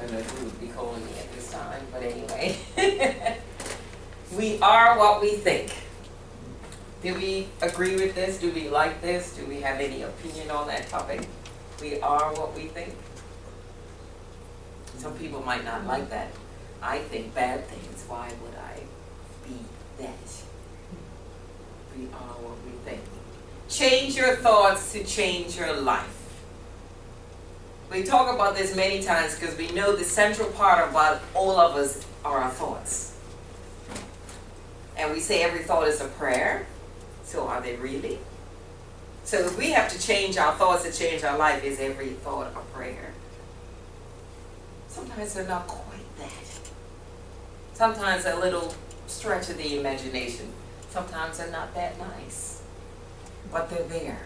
even know who would be calling me at this time, but anyway. We are what we think. Do we agree with this? Do we like this? Do we have any opinion on that topic? We are what we think. Some people might not like that. I think bad things. Why would I be that? We are what we think. Change your thoughts to change your life. We talk about this many times because we know the central part about all of us are our thoughts. And we say every thought is a prayer. So are they really? So if we have to change our thoughts to change our life, is every thought a prayer? Sometimes they're not quite that. Sometimes a little stretch of the imagination. Sometimes they're not that nice. But they're there.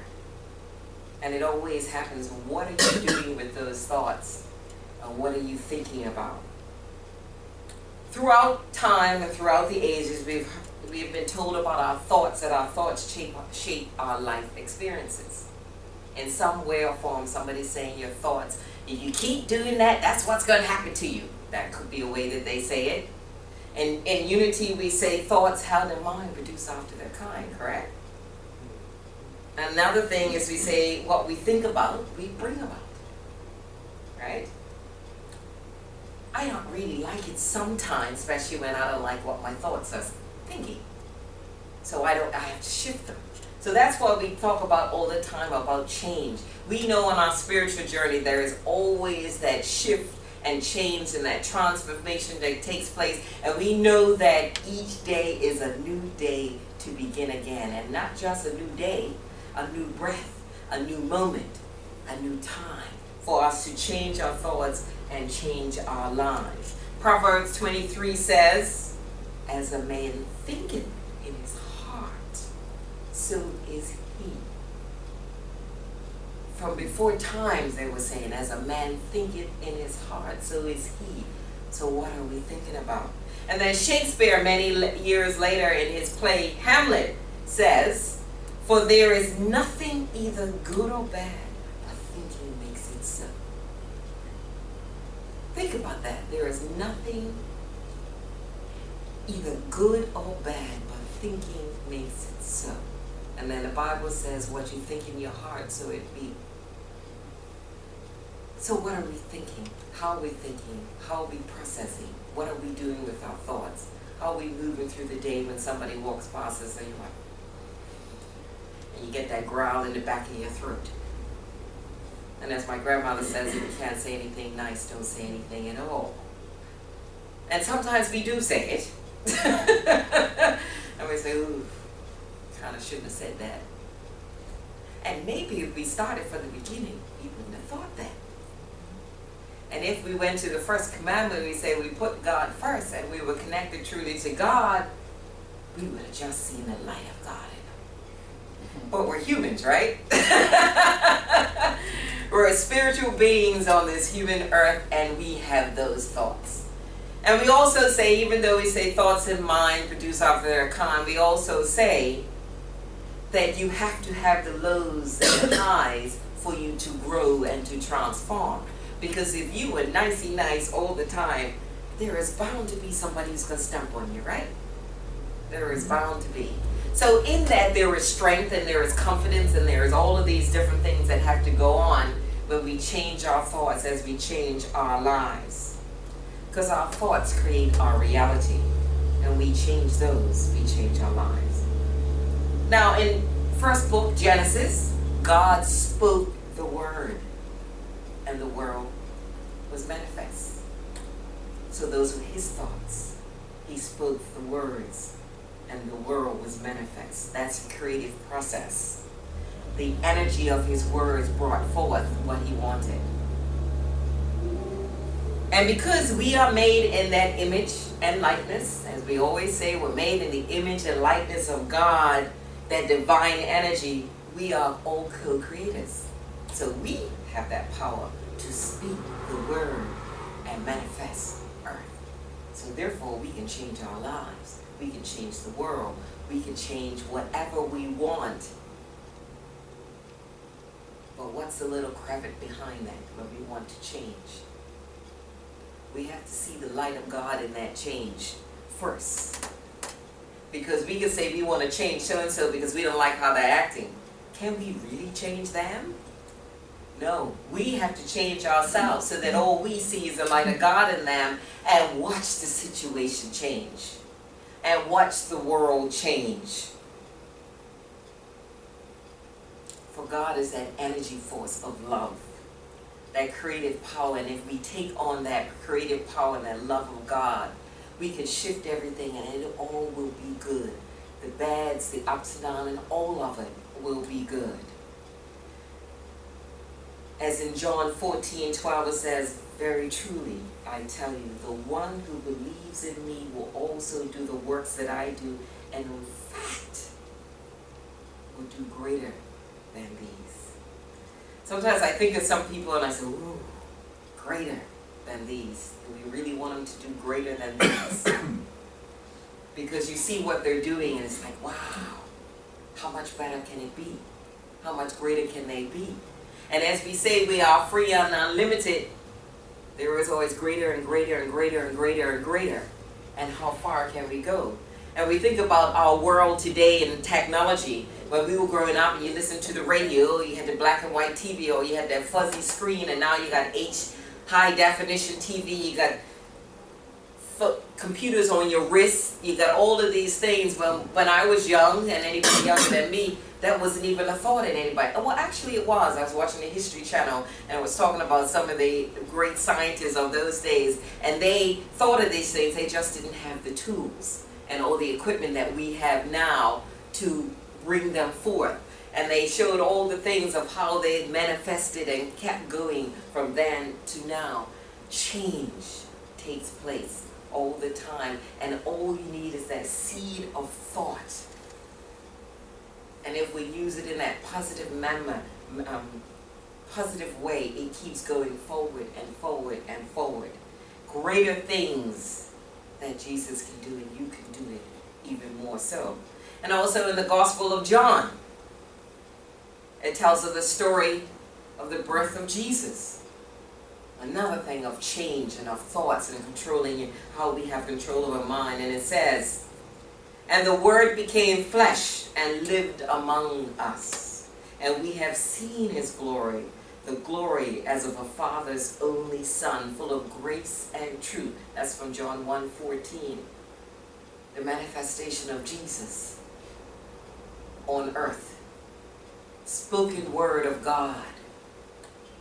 And it always happens. What are you doing with those thoughts? And what are you thinking about? Throughout time and throughout the ages, we've been told about our thoughts, that our thoughts shape our life experiences. In some way or form, somebody's saying your thoughts, if you keep doing that, that's what's going to happen to you. That could be a way that they say it. And in Unity, we say thoughts held in mind produce after their kind, correct? Another thing is we say what we think about, we bring about, right? I don't really like it sometimes, especially when I don't like what my thoughts are thinking. So I have to shift them. So that's why we talk about all the time about change. We know on our spiritual journey there is always that shift and change and that transformation that takes place. And we know that each day is a new day to begin again. And not just a new day, a new breath, a new moment, a new time for us to change our thoughts and change our lives. Proverbs 23 says, as a man thinketh in his heart, so is he. From before times they were saying, as a man thinketh in his heart, so is he. So what are we thinking about? And then Shakespeare, many years later in his play Hamlet, says, for there is nothing either good or bad, but thinking makes it so. Think about that. There is nothing either good or bad, but thinking makes it so. And then the Bible says, what you think in your heart, so it be. So what are we thinking? How are we thinking? How are we processing? What are we doing with our thoughts? How are we moving through the day when somebody walks past us and you're like, and you get that growl in the back of your throat. And as my grandmother says, if you can't say anything nice, don't say anything at all. And sometimes we do say it. And we say, ooh, kind of shouldn't have said that. And maybe if we started from the beginning, we wouldn't have thought that. And if we went to the first commandment, we say we put God first and we were connected truly to God, we would have just seen the light of God in them. But we're humans, right? We're spiritual beings on this human earth, and we have those thoughts. And we also say, even though we say thoughts in mind produce after their kind, we also say that you have to have the lows and the highs for you to grow and to transform. Because if you were nicey nice all the time, there is bound to be somebody who's going to stump on you, right? There is bound to be. So in that there is strength and there is confidence and there is all of these different things that have to go on when we change our thoughts as we change our lives. Because our thoughts create our reality. And we change those, we change our lives. Now in first book, Genesis, God spoke the word. And the world was manifest. So those were his thoughts. He spoke the words, and the world was manifest. That's a creative process. The energy of his words brought forth what he wanted. And because we are made in that image and likeness, as we always say, we're made in the image and likeness of God, that divine energy, we are all co-creators. So we have that power to speak the word and manifest earth. So therefore we can change our lives. We can change the world. We can change whatever we want. But what's the little cravat behind that when we want to change? we have to see the light of God in that change first. Because we can say we want to change so-and-so because we don't like how they're acting. Can we really change them? No, we have to change ourselves so that all we see is the light of God in them, and watch the situation change. And watch the world change. For God is that energy force of love, that creative power, and if we take on that creative power and that love of God, we can shift everything and it all will be good. The bads, the ups and downs, and all of it will be good. As in John 14:12 it says, very truly, I tell you, the one who believes in me will also do the works that I do, and in fact, will do greater than these. Sometimes I think of some people and I say, ooh, greater than these. Do we really want them to do greater than these? Because you see what they're doing and it's like, wow, how much better can it be? How much greater can they be? And as we say, we are free and unlimited. There is always greater and greater and greater and greater and greater. And how far can we go? And we think about our world today in technology. When we were growing up and you listened to the radio, you had the black and white TV, or you had that fuzzy screen, and now you got high definition TV, you got computers on your wrist, you got all of these things. Well, when I was young, and anybody younger than me, that wasn't even a thought in anybody. Well, actually it was. I was watching the History Channel and it was talking about some of the great scientists of those days, and they thought of these things, they just didn't have the tools and all the equipment that we have now to bring them forth. And they showed all the things of how they manifested and kept going from then to now. Change takes place all the time, and all you need is that seed of thought. And if we use it in that positive positive way, it keeps going forward and forward and forward. Greater things that Jesus can do, and you can do it even more so. And also in the Gospel of John, it tells of the story of the birth of Jesus. Another thing of change and of thoughts and controlling how we have control of our mind. And it says, and the Word became flesh and lived among us. And we have seen His glory, the glory as of a Father's only Son, full of grace and truth. That's from John 1:14. The manifestation of Jesus on earth. Spoken word of God.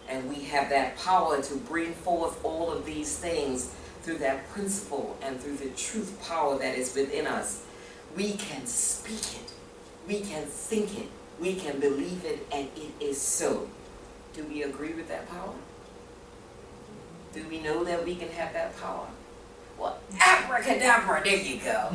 And we have that power to bring forth all of these things through that principle and through the truth power that is within us. We can speak it, we can think it, we can believe it, and it is so. Do we agree with that power? Do we know that we can have that power? Well, abracadabra, there you go.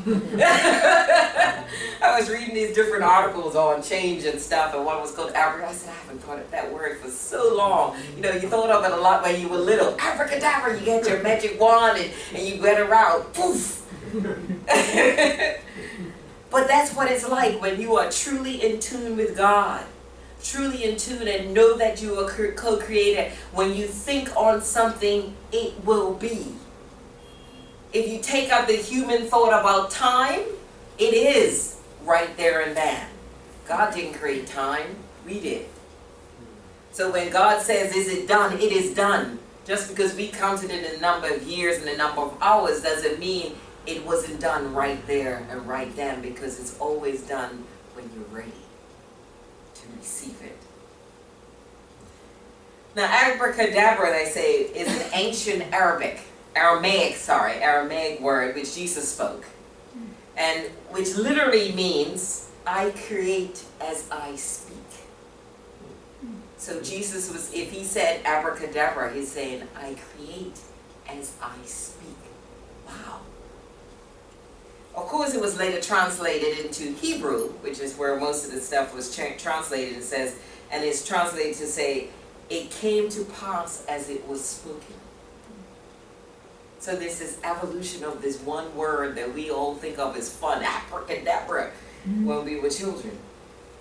I was reading these different articles on change and stuff, and one was called abracadabra. I said, I haven't thought of that word for so long. You know, you thought of it a lot when you were little. Abracadabra, you get your magic wand and you get around, poof. But that's what it's like when you are truly in tune with God. Truly in tune and know that you are co-creator. When you think on something, it will be. If you take out the human thought about time, it is right there and then. God didn't create time, we did. So when God says, is it done? It is done. Just because we counted in the number of years and the number of hours doesn't mean it wasn't done right there and right then, because it's always done when you're ready to receive it. Now, abracadabra, they say, is an ancient Aramaic word which Jesus spoke, and which literally means I create as I speak. So Jesus was, if he said abracadabra, he's saying I create as I speak. Wow. Of course, it was later translated into Hebrew, which is where most of the stuff was translated. It says, and it's translated to say, it came to pass as it was spoken. So there's this evolution of this one word that we all think of as fun, abracadabra, when we were children.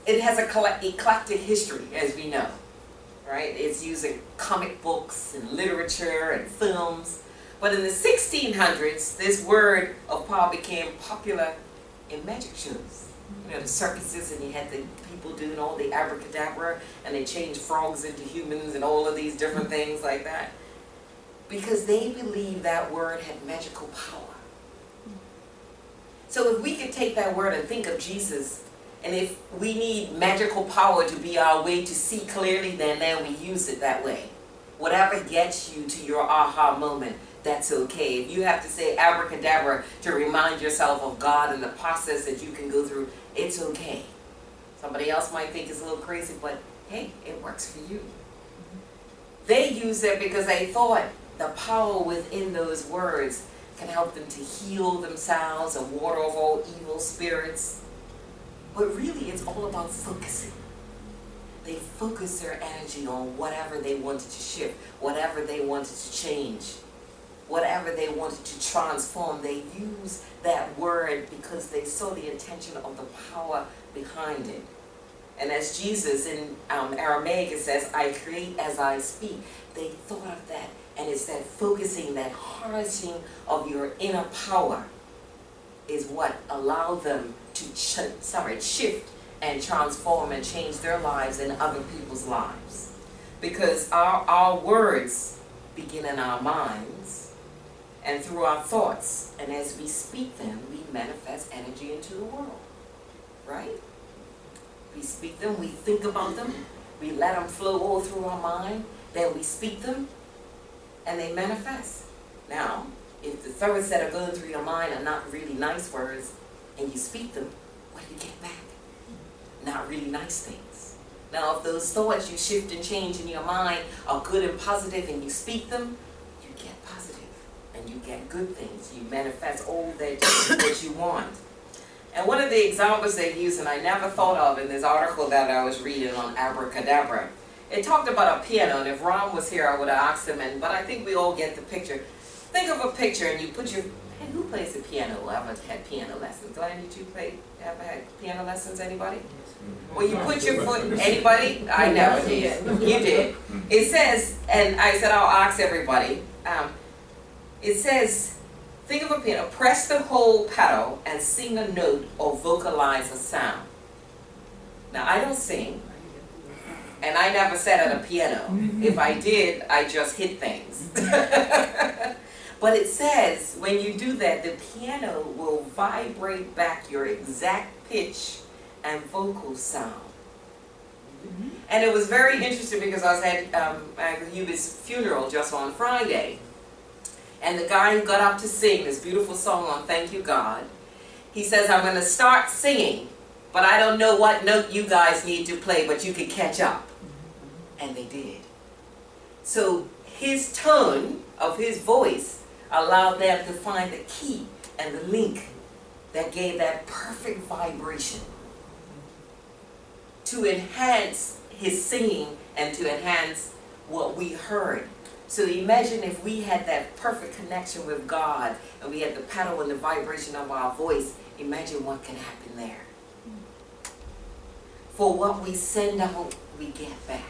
It has a eclectic history, as we know, right? It's used in comic books and literature and films. But in the 1600s, this word of power became popular in magic shows. You know, the circuses, and you had the people doing all the abracadabra, and they changed frogs into humans and all of these different things like that. Because they believed that word had magical power. So if we could take that word and think of Jesus, and if we need magical power to be our way to see clearly, then we use it that way. Whatever gets you to your aha moment, that's okay. If you have to say abracadabra to remind yourself of God and the process that you can go through, it's okay. Somebody else might think it's a little crazy, but hey, it works for you. They used it because they thought the power within those words can help them to heal themselves and ward off all evil spirits. But really, it's all about focusing. They focused their energy on whatever they wanted to shift, whatever they wanted to change, whatever they wanted to transform. They used that word because they saw the intention of the power behind it. And as Jesus in Aramaic, it says, I create as I speak. They thought of that, and it's that focusing, that harnessing of your inner power is what allowed them to shift and transform and change their lives and other people's lives. Because our words begin in our minds and through our thoughts, and as we speak them, we manifest energy into the world, right? We speak them, we think about them, we let them flow all through our mind, then we speak them, and they manifest. Now, if the third set of going through your mind are not really nice words, and you speak them, what do you get back? Not really nice things. Now, if those thoughts you shift and change in your mind are good and positive, and you speak them, you get positive, and you get good things. You manifest all that you want. And one of the examples they use, and I never thought of in this article that I was reading on abracadabra, it talked about a piano, and if Ron was here, I would have asked him, but I think we all get the picture. Think of a picture, and you put your, and who plays the piano? I've had piano lessons. Glenn, did you ever had piano lessons, anybody? Well, you put your foot, anybody? I never did. You did. It says, and I said I'll ask everybody, it says, think of a piano, press the whole pedal and sing a note or vocalize a sound. Now, I don't sing, and I never sat at a piano. If I did, I just hit things. But it says, when you do that, the piano will vibrate back your exact pitch and vocal sound. And it was very interesting because I was at Hubert's funeral just on Friday. And the guy who got up to sing this beautiful song on Thank You God, he says, I'm going to start singing, but I don't know what note you guys need to play, but you can catch up. And they did. So his tone of his voice allowed them to find the key and the link that gave that perfect vibration to enhance his singing and to enhance what we heard. So imagine if we had that perfect connection with God and we had the pedal and the vibration of our voice, imagine what can happen there. For what we send out, we get back.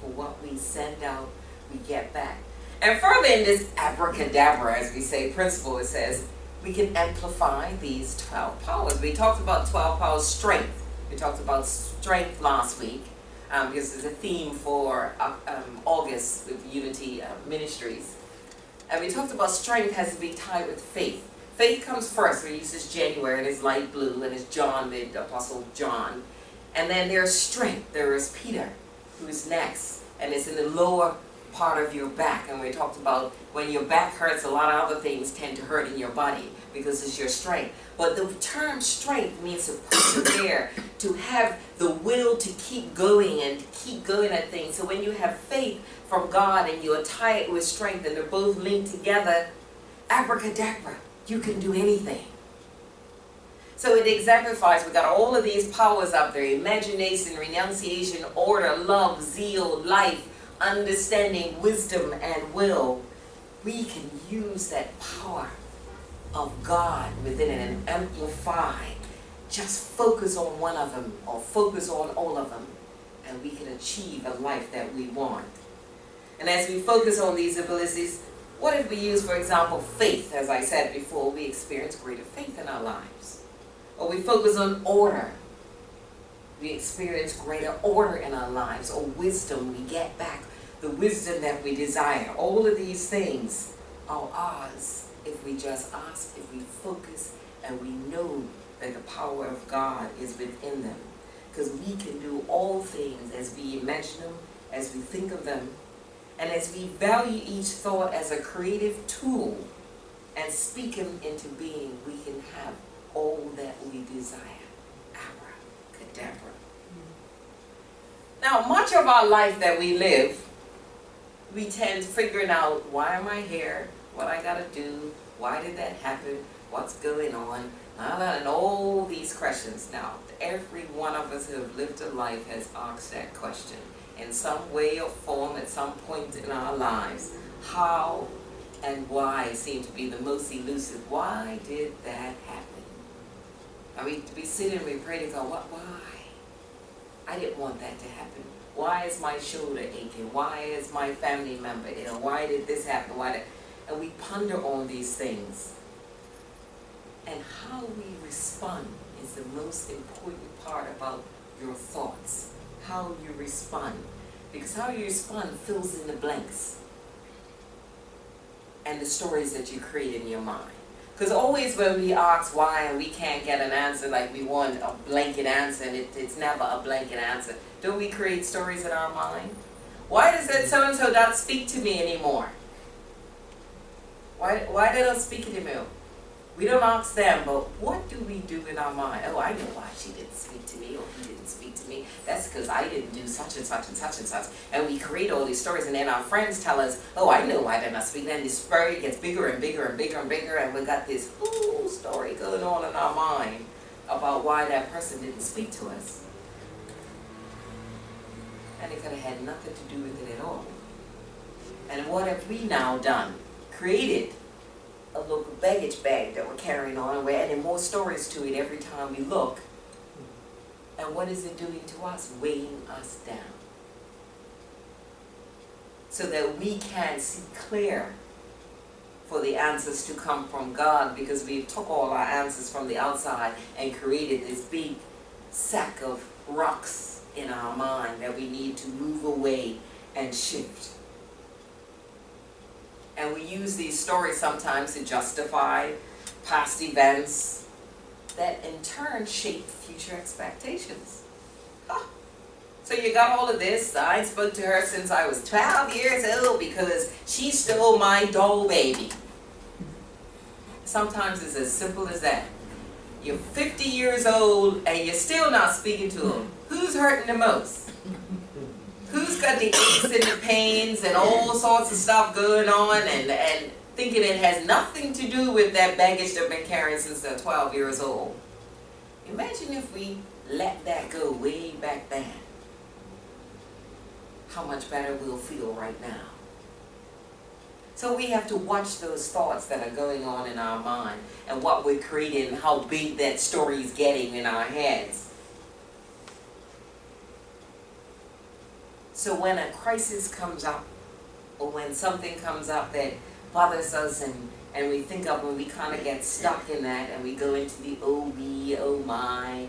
For what we send out, we get back. And further in this abracadabra, as we say, principle, it says, we can amplify these 12 powers. We talked about 12 powers strength. We talked about strength last week. Because it's a theme for August with Unity Ministries. And we talked about strength has to be tied with faith. Faith comes first. We use this January, and it's light blue, and it's John, the Apostle John. And then there's strength. There is Peter, who is next, and it's in the lower part of your back. And we talked about when your back hurts, a lot of other things tend to hurt in your body because it's your strength. But the term strength means to persevere, to have the will to keep going and to keep going at things. So when you have faith from God and you tie it with strength and they're both linked together, abracadabra, you can do anything. So it exemplifies, we got all of these powers up there: imagination, renunciation, order, love, zeal, life, understanding, wisdom, and will. We can use that power of God within it and amplify. Just focus on one of them or focus on all of them, and we can achieve a life that we want. And as we focus on these abilities, What if we use, for example, faith? As I said before, we experience greater faith in our lives. Or we focus on order. We experience greater order in our lives. Or wisdom, we get back the wisdom that we desire. All of these things are ours if we just ask, if we focus, and we know that the power of God is within them. Because we can do all things as we imagine them, as we think of them, and as we value each thought as a creative tool and speak them into being, we can have all that we desire. Abracadabra. Now, much of our life that we live, we tend to figuring out, why am I here? What I gotta do? Why did that happen? What's going on? And all these questions. Now, every one of us who have lived a life has asked that question in some way or form at some point in our lives. How and why seem to be the most elusive. Why did that happen? And we sit and we pray to God, why? I didn't want that to happen. Why is my shoulder aching? Why is my family member ill? Why did this happen? And we ponder on these things. And how we respond is the most important part about your thoughts. How you respond. Because how you respond fills in the blanks. And the stories that you create in your mind. Because always when we ask why and we can't get an answer, like we want a blanket answer, and it's never a blanket answer. Don't we create stories in our mind? Why does that so-and-so not speak to me anymore? Why they don't speak anymore? We don't ask them, but what do we do in our mind? Oh, I know why she didn't speak to me, or he didn't speak to me. That's because I didn't do such and such and such and such. And we create all these stories, and then our friends tell us, oh, I know why they're not speaking. And this story gets bigger and bigger and bigger and bigger, and we got this whole story going on in our mind about why that person didn't speak to us. And it could have had nothing to do with it at all. And what have we now done? Created a local baggage bag that we're carrying on, and we're adding more stories to it every time we look. And what is it doing to us? Weighing us down. So that we can't see clear for the answers to come from God, because we took all our answers from the outside and created this big sack of rocks in our mind that we need to move away and shift. And we use these stories sometimes to justify past events that in turn shape future expectations. Huh. So you got all of this. I spoke to her since I was 12 years old because she stole my doll baby. Sometimes it's as simple as that. You're 50 years old and you're still not speaking to them. Who's hurting the most? Who's got the aches and the pains and all sorts of stuff going on and thinking it has nothing to do with that baggage they've been carrying since they're 12 years old? Imagine if we let that go way back then. How much better we'll feel right now. So we have to watch those thoughts that are going on in our mind and what we're creating and how big that story is getting in our heads. So when a crisis comes up, or when something comes up that bothers us and we think of when we kind of get stuck in that and we go into the oh me, oh my.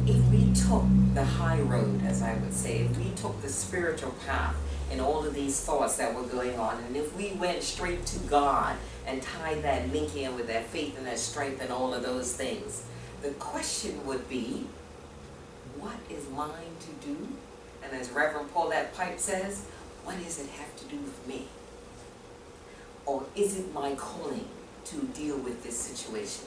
If we took the high road, as I would say, if we took the spiritual path in all of these thoughts that were going on, and if we went straight to God and tied that link in with that faith and that strength and all of those things, the question would be, what is mine to do? And as Reverend Paulette Pipe says, what does it have to do with me? Or is it my calling to deal with this situation?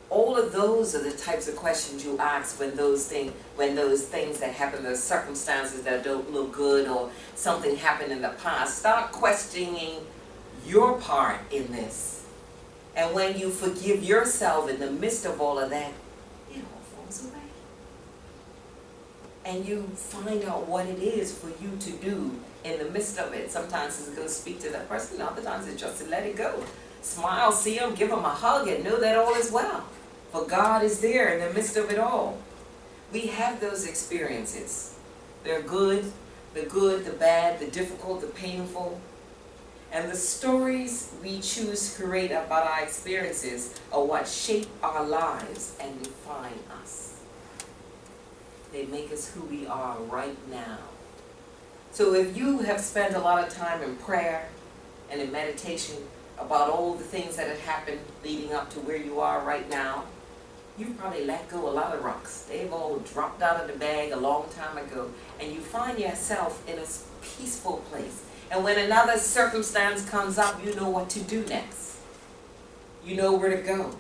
All of those are the types of questions you ask when those things that happen, those circumstances that don't look good or something happened in the past. Start questioning your part in this. And when you forgive yourself in the midst of all of that, it all falls away. And you find out what it is for you to do in the midst of it. Sometimes it's to go speak to that person, other times it's just to let it go. Smile, see them, give them a hug, and know that all is well. For God is there in the midst of it all. We have those experiences. They're good, the good, the bad, the difficult, the painful. And the stories we choose to create about our experiences are what shape our lives and define us. They make us who we are right now. So if you have spent a lot of time in prayer and in meditation about all the things that have happened leading up to where you are right now, you've probably let go a lot of rocks. They've all dropped out of the bag a long time ago, and you find yourself in a peaceful place. And when another circumstance comes up, you know what to do next. You know where to go.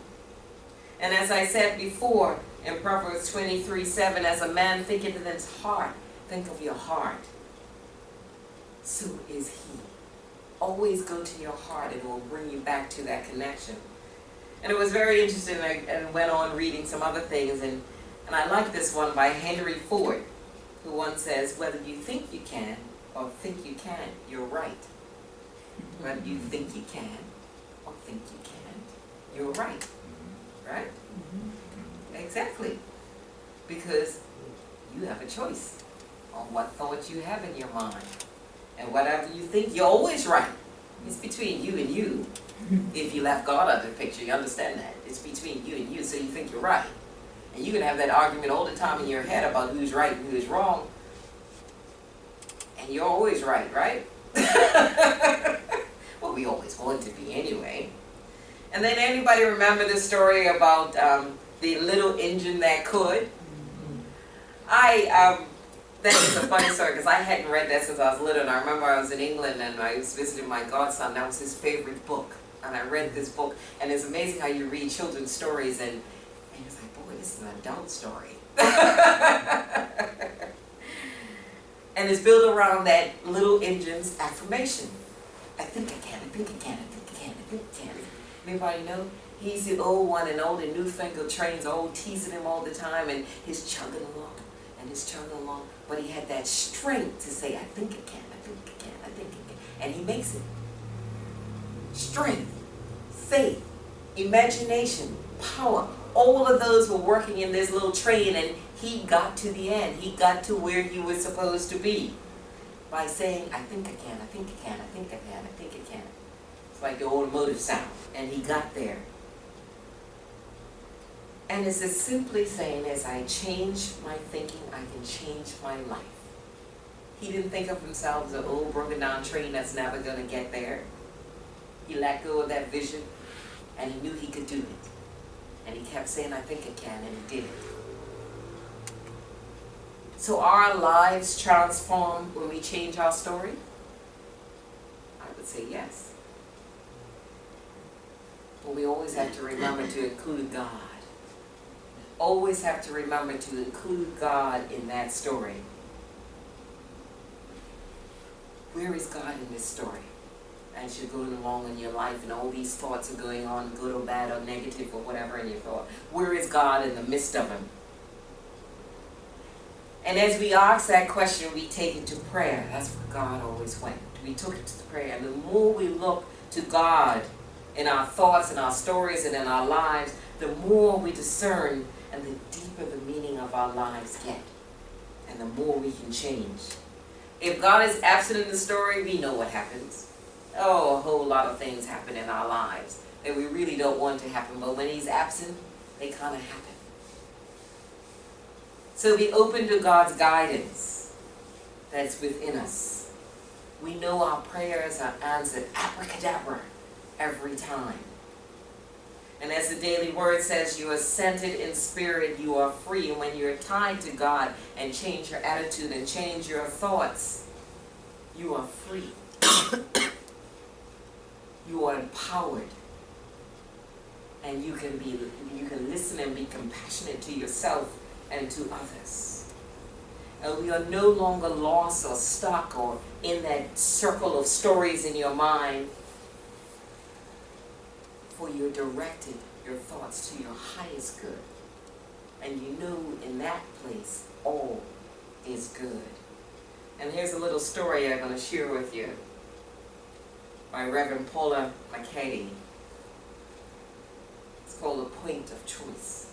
And as I said before in Proverbs 23:7, as a man thinketh in his heart, think of your heart, so is he. Always go to your heart, and it will bring you back to that connection. And it was very interesting, and went on reading some other things, and I like this one by Henry Ford, who once says, whether you think you can or think you can't, you're right. Whether you think you can or think you can't, you're right. Right? Exactly. Because you have a choice on what thoughts you have in your mind. And whatever you think, you're always right. It's between you and you. If you left God out of the picture, you understand that. It's between you and you, so you think you're right. And you can have that argument all the time in your head about who's right and who's wrong. And you're always right, right? Well, we always want to be anyway. And then anybody remember the story about the little engine that could? That is a funny story, because I hadn't read that since I was little, and I remember I was in England and I was visiting my godson. That was his favorite book, and I read this book, and it's amazing how you read children's stories, and it's like, boy, this is an adult story. And it's built around that little engine's affirmation. I think I can, I think I can, I think I can, I think I can. Anybody know? He's the old one, and all the newfangled trains are all teasing him all the time, and he's chugging along. And he's chugging along, but he had that strength to say, I think I can, I think I can, I think I can. And he makes it. Strength, faith, imagination, power, all of those were working in this little train, and he got to the end. He got to where he was supposed to be by saying, I think I can, I think I can, I think I can, I think I can. It's like the automotive sound, and he got there. And it's as simply saying, as I change my thinking, I can change my life. He didn't think of himself as an old broken down train that's never going to get there. He let go of that vision, and he knew he could do it. And he kept saying, I think I can, and he did it. So our lives transform when we change our story? I would say yes. But we always have to remember to include God. Always have to remember to include God in that story. Where is God in this story? As you're going along in your life and all these thoughts are going on, good or bad or negative or whatever in your thought. Where is God in the midst of them? And as we ask that question, we take it to prayer. That's where God always went. We took it to prayer. And the more we look to God in our thoughts and our stories and in our lives, the more we discern and the deeper the meaning of our lives get, and the more we can change. If God is absent in the story, we know what happens. Oh, a whole lot of things happen in our lives that we really don't want to happen, but when He's absent, they kind of happen. So be open to God's guidance that's within us. We know our prayers are answered, abracadabra, every time. And as the daily word says, you are centered in spirit, you are free. And when you're tied to God and change your attitude and change your thoughts, you are free. You are empowered. And you can listen and be compassionate to yourself and to others. And we are no longer lost or stuck or in that circle of stories in your mind. For you're directed your thoughts to your highest good. And you know in that place all is good. And here's a little story I'm going to share with you by Reverend Paula McCady. It's called A Point of Choice.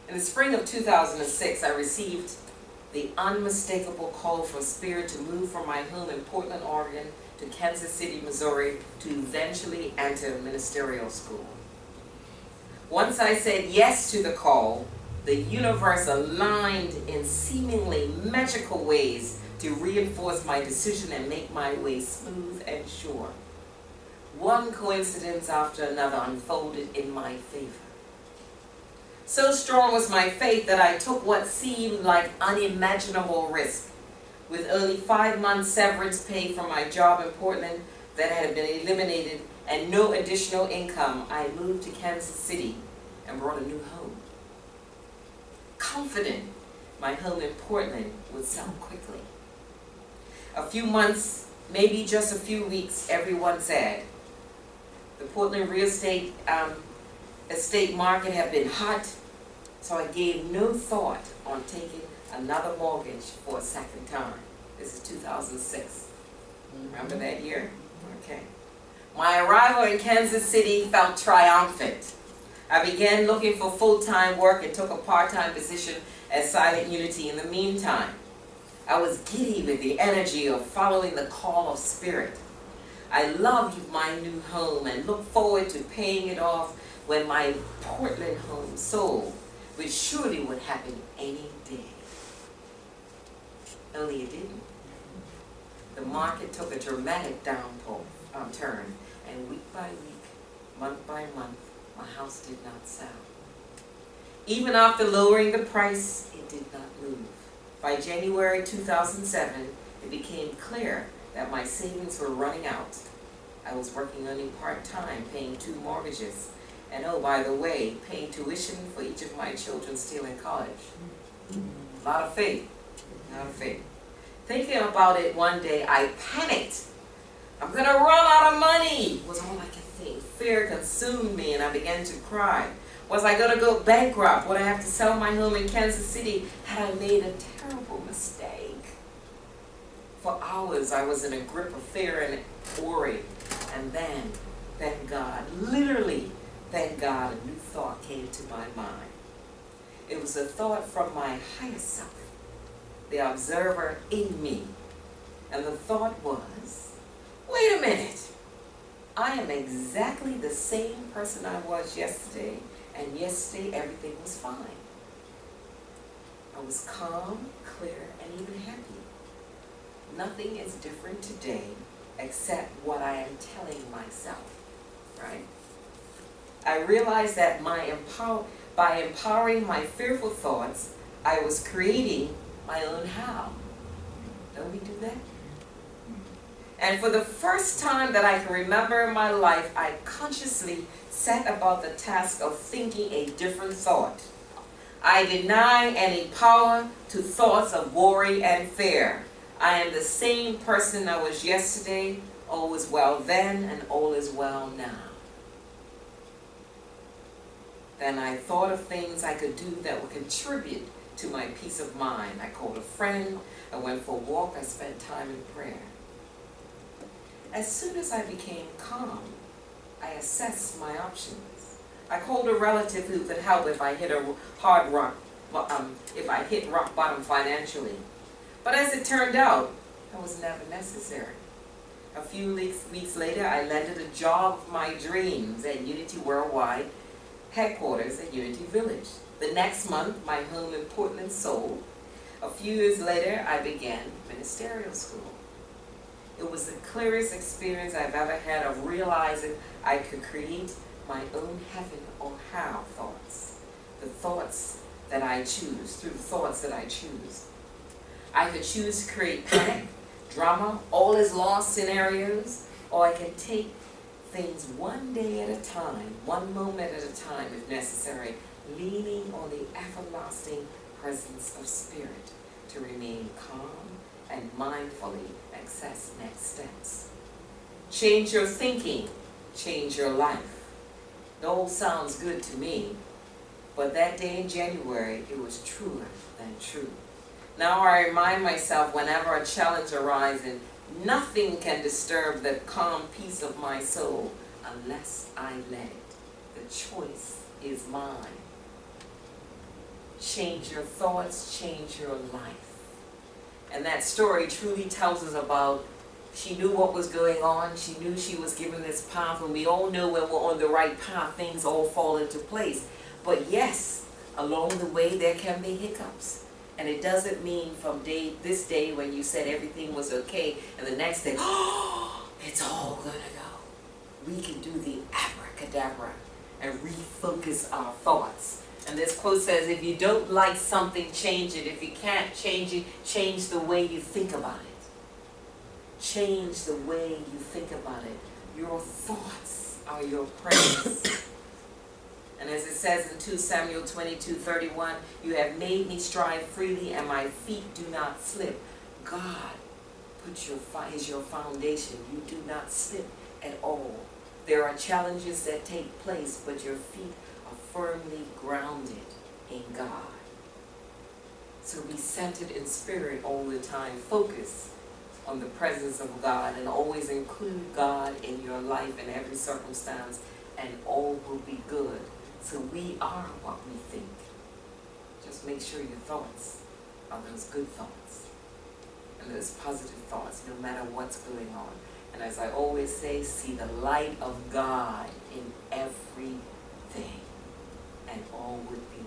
In the spring of 2006, I received the unmistakable call for Spirit to move from my home in Portland, Oregon to Kansas City, Missouri to eventually enter ministerial school. Once I said yes to the call, the universe aligned in seemingly magical ways to reinforce my decision and make my way smooth and sure. One coincidence after another unfolded in my favor. So strong was my faith that I took what seemed like unimaginable risk. With only 5 months severance pay from my job in Portland that had been eliminated and no additional income, I moved to Kansas City and brought a new home. Confident my home in Portland would sell quickly. A few months, maybe just a few weeks, everyone said, the Portland real estate market had been hot, so I gave no thought on taking another mortgage for a second time. This is 2006. Remember that year? Okay. My arrival in Kansas City felt triumphant. I began looking for full-time work and took a part-time position at Silent Unity in the meantime. I was giddy with the energy of following the call of Spirit. I loved my new home and looked forward to paying it off when my Portland home sold, which surely would happen any day. Only it didn't. The market took a dramatic turn, and week by week, month by month, my house did not sell. Even after lowering the price, it did not move. By January 2007, it became clear that my savings were running out. I was working only part-time, paying 2 mortgages, and oh, by the way, paying tuition for each of my children still in college. A lot of faith, a lot of faith. Thinking about it one day, I panicked. I'm gonna run out of money, was all I could think. Fear consumed me and I began to cry. Was I gonna go bankrupt? Would I have to sell my home in Kansas City? Had I made a terrible mistake? For hours I was in a grip of fear and worry. And then, thank God, literally, thank God, a new thought came to my mind. It was a thought from my higher self, the observer in me. And the thought was, wait a minute. I am exactly the same person I was yesterday, and yesterday everything was fine. I was calm, clear, and even happy. Nothing is different today except what I am telling myself, right? I realized that by empowering my fearful thoughts, I was creating my own how. Don't we do that? And for the first time that I can remember in my life, I consciously set about the task of thinking a different thought. I deny any power to thoughts of worry and fear. I am the same person I was yesterday. All is well then and all is well now. Then I thought of things I could do that would contribute to my peace of mind. I called a friend, I went for a walk, I spent time in prayer. As soon as I became calm, I assessed my options. I called a relative who could help if I hit rock bottom financially. But as it turned out, that was never necessary. A few weeks later, I landed a job of my dreams at Unity Worldwide, headquarters at Unity Village. The next month, my home in Portland sold. A few years later, I began ministerial school. It was the clearest experience I've ever had of realizing I could create my own heaven or how thoughts. The thoughts that I choose, through the thoughts that I choose. I could choose to create panic, drama, all is lost scenarios, or I can take things one day at a time, one moment at a time if necessary, leaning on the everlasting presence of Spirit to remain calm and mindfully access next steps. Change your thinking, change your life. It all sounds good to me, but that day in January, it was truer than true. Now I remind myself whenever a challenge arises, nothing can disturb the calm peace of my soul unless I let it. The choice is mine. Change your thoughts, change your life. And that story truly tells us about, she knew what was going on, she knew she was given this path, and we all know when we're on the right path, things all fall into place. But yes, along the way there can be hiccups. And it doesn't mean from this day when you said everything was okay, and the next day, oh, it's all gonna go. We can do the abracadabra and refocus our thoughts. And this quote says, if you don't like something, change it. If you can't change it, change the way you think about it. Change the way you think about it. Your thoughts are your prayers. And as it says in 2 Samuel 22:31, you have made me stride freely and my feet do not slip. God is your foundation. You do not slip at all. There are challenges that take place, but your feet are firmly grounded in God. So be centered in spirit all the time. Focus on the presence of God and always include God in your life in every circumstance, and all will be good. So we are what we think. Just make sure your thoughts are those good thoughts and those positive thoughts no matter what's going on. And as I always say, see the light of God in everything and all would be